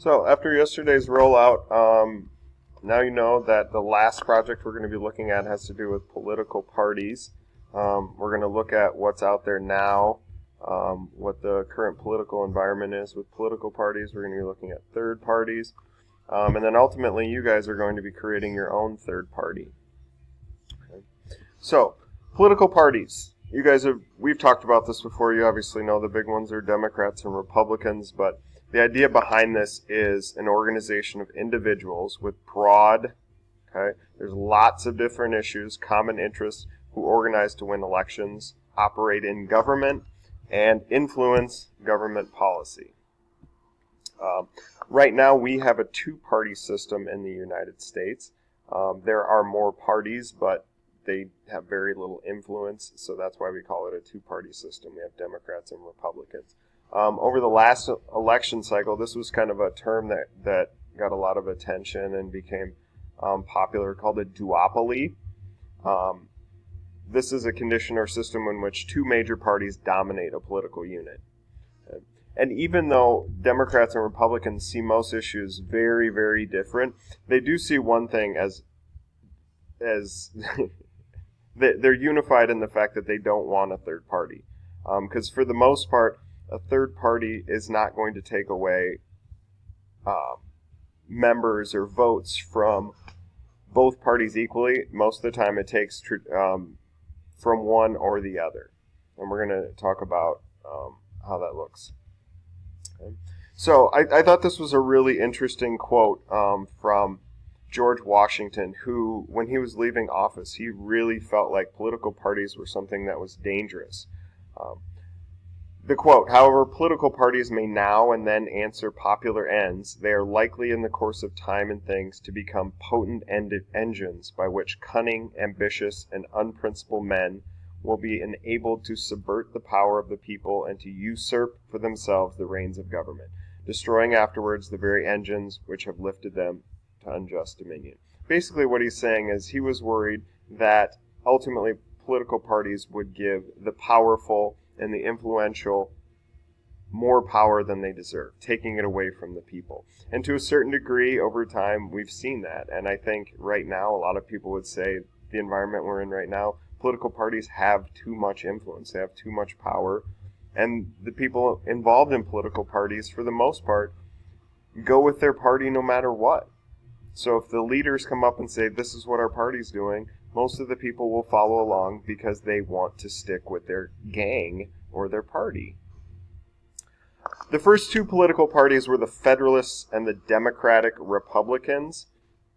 So after yesterday's rollout, now you know that the last project we're going to be looking at has to do with political parties. We're going to look at what's out there now, what the current political environment is with political parties. We're going to be looking at third parties. And then ultimately you guys are going to be creating your own third party. Okay. So, political parties. We've talked about this before. You obviously know the big ones are Democrats and Republicans, but the idea behind this is an organization of individuals with there's lots of different issues, common interests, who organize to win elections, operate in government, and influence government policy. Right now we have a two-party system in the United States. There are more parties, but they have very little influence, so that's why we call it a two-party system. We have Democrats and Republicans. Over the last election cycle, this was kind of a term that got a lot of attention and became popular, called a duopoly. This is a condition or system in which two major parties dominate a political unit. And even though Democrats and Republicans see most issues very, very different, they do see one thing as they're unified in the fact that they don't want a third party. Because for the most part, a third party is not going to take away members or votes from both parties equally. Most of the time it takes from one or the other. And we're going to talk about how that looks. Okay. So I thought this was a really interesting quote from George Washington, who, when he was leaving office, he really felt like political parties were something that was dangerous. The quote, "However, political parties may now and then answer popular ends, they are likely in the course of time and things to become potent engines by which cunning, ambitious, and unprincipled men will be enabled to subvert the power of the people and to usurp for themselves the reins of government, destroying afterwards the very engines which have lifted them to unjust dominion." Basically what he's saying is he was worried that ultimately political parties would give the powerful and the influential more power than they deserve, taking it away from the people. And to a certain degree, over time, we've seen that. And I think right now, a lot of people would say the environment we're in right now, political parties have too much influence. They have too much power. And the people involved in political parties, for the most part, go with their party no matter what. So if the leaders come up and say, this is what our party's doing, most of the people will follow along because they want to stick with their gang or their party. The first two political parties were the Federalists and the Democratic Republicans.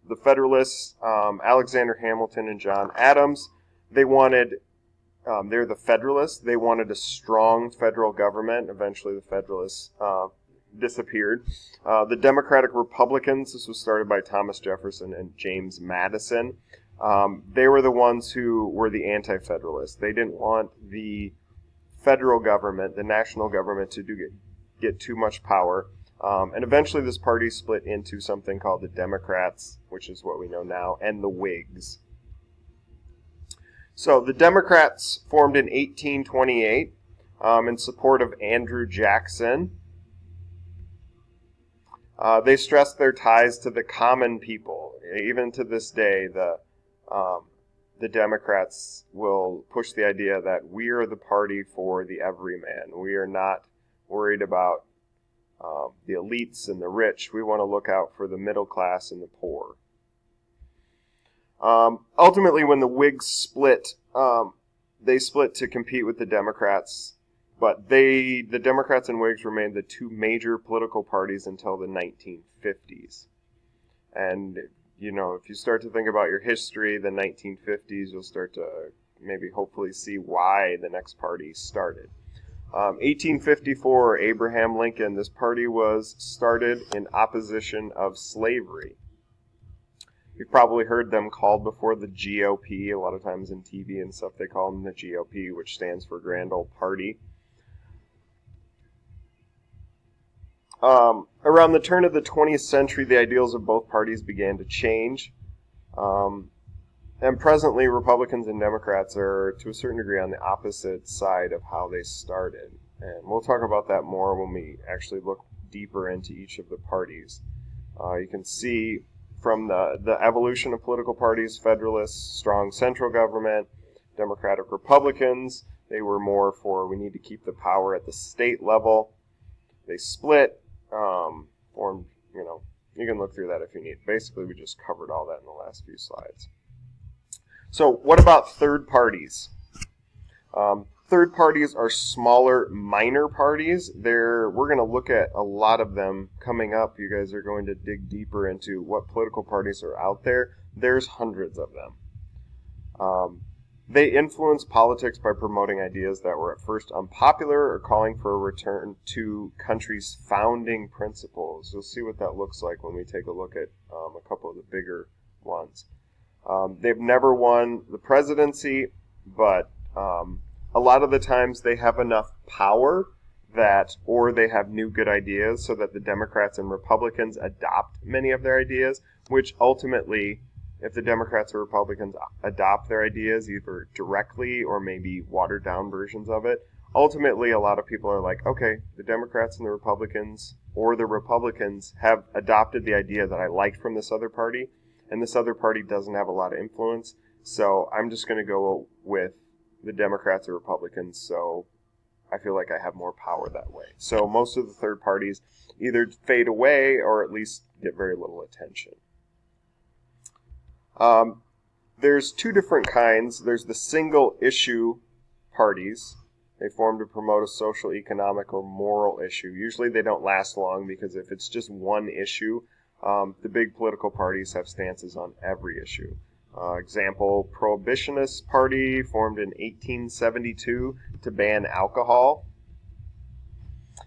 The Federalists, Alexander Hamilton and John Adams, they're the Federalists. They wanted a strong federal government. Eventually the Federalists disappeared. The Democratic Republicans, this was started by Thomas Jefferson and James Madison. They were the ones who were the anti-federalists. They didn't want the federal government, the national government, to get too much power. And eventually this party split into something called the Democrats, which is what we know now, and the Whigs. So the Democrats formed in 1828 in support of Andrew Jackson. They stressed their ties to the common people. Even to this day, the Democrats will push the idea that we are the party for the everyman. We are not worried about the elites and the rich. We want to look out for the middle class and the poor. Ultimately, when the Whigs split, they split to compete with the Democrats, but the Democrats and Whigs remained the two major political parties until the 1950s. And if you start to think about your history, the 1950s, you'll start to maybe hopefully see why the next party started. 1854, Abraham Lincoln, this party was started in opposition of slavery. You've probably heard them called before the GOP. A lot of times in TV and stuff they call them the GOP, which stands for Grand Old Party. Around the turn of the 20th century, the ideals of both parties began to change. And presently, Republicans and Democrats are, to a certain degree, on the opposite side of how they started. And we'll talk about that more when we actually look deeper into each of the parties. You can see from the evolution of political parties: Federalists, strong central government; Democratic Republicans, they were more for we need to keep the power at the state level. They split, formed, you can look through that if you need. Basically, we just covered all that in the last few slides. So what about third parties? Third parties are smaller, minor parties. We're going to look at a lot of them coming up. You guys are going to dig deeper into what political parties are out there. There's hundreds of them. They influence politics by promoting ideas that were at first unpopular or calling for a return to country's founding principles. You'll see what that looks like when we take a look at a couple of the bigger ones. They've never won the presidency, but a lot of the times they have enough power or they have new good ideas so that the Democrats and Republicans adopt many of their ideas, which ultimately, if the Democrats or Republicans adopt their ideas either directly or maybe watered down versions of it, ultimately a lot of people are like, okay, the Democrats and the Republicans or the Republicans have adopted the idea that I liked from this other party, and this other party doesn't have a lot of influence, so I'm just going to go with the Democrats or Republicans, so I feel like I have more power that way. So most of the third parties either fade away or at least get very little attention. There's two different kinds. There's the single issue parties. They form to promote a social, economic, or moral issue. Usually they don't last long because if it's just one issue, the big political parties have stances on every issue. Example, Prohibitionist Party formed in 1872 to ban alcohol.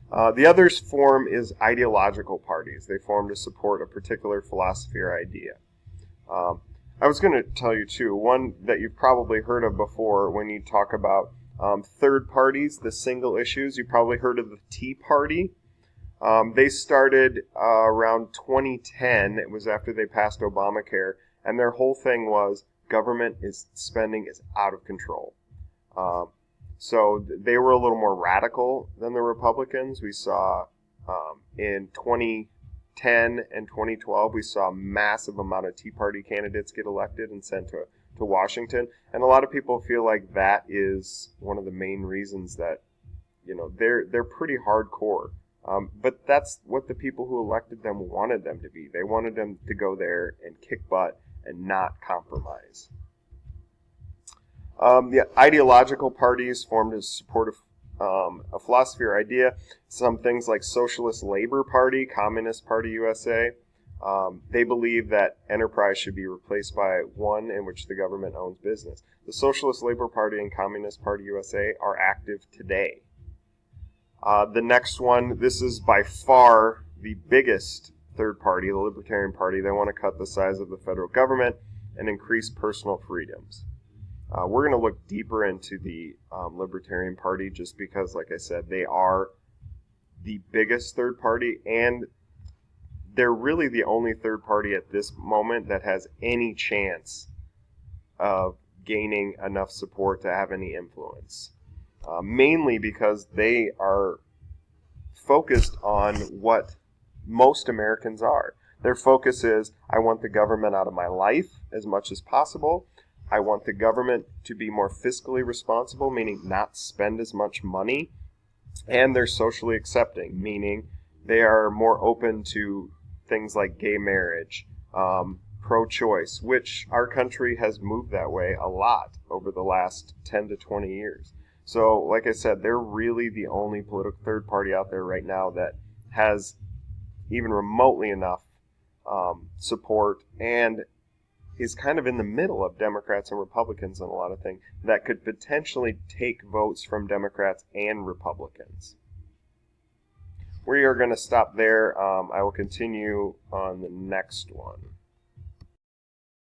The others form is ideological parties. They form to support a particular philosophy or idea. I was going to tell you, too, one that you've probably heard of before when you talk about third parties, the single issues. You probably heard of the Tea Party. They started around 2010. It was after they passed Obamacare. And their whole thing was government spending is out of control. So they were a little more radical than the Republicans. We saw in 2010 and 2012, we saw a massive amount of Tea Party candidates get elected and sent to Washington. And a lot of people feel like that is one of the main reasons that, they're pretty hardcore. But that's what the people who elected them wanted them to be. They wanted them to go there and kick butt and not compromise. The ideological parties formed to support a philosophy or idea. Some things like Socialist Labor Party, Communist Party USA. They believe that enterprise should be replaced by one in which the government owns business. The Socialist Labor Party and Communist Party USA are active today. The next one, this is by far the biggest third party, the Libertarian Party. They want to cut the size of the federal government and increase personal freedoms. We're going to look deeper into the Libertarian Party just because, like I said, they are the biggest third party, and they're really the only third party at this moment that has any chance of gaining enough support to have any influence. Mainly because they are focused on what most Americans are. Their focus is, I want the government out of my life as much as possible. I want the government to be more fiscally responsible, meaning not spend as much money. And they're socially accepting, meaning they are more open to things like gay marriage, pro-choice, which our country has moved that way a lot over the last 10 to 20 years. So, like I said, they're really the only political third party out there right now that has even remotely enough support and is kind of in the middle of Democrats and Republicans on a lot of things that could potentially take votes from Democrats and Republicans. We are going to stop there. I will continue on the next one.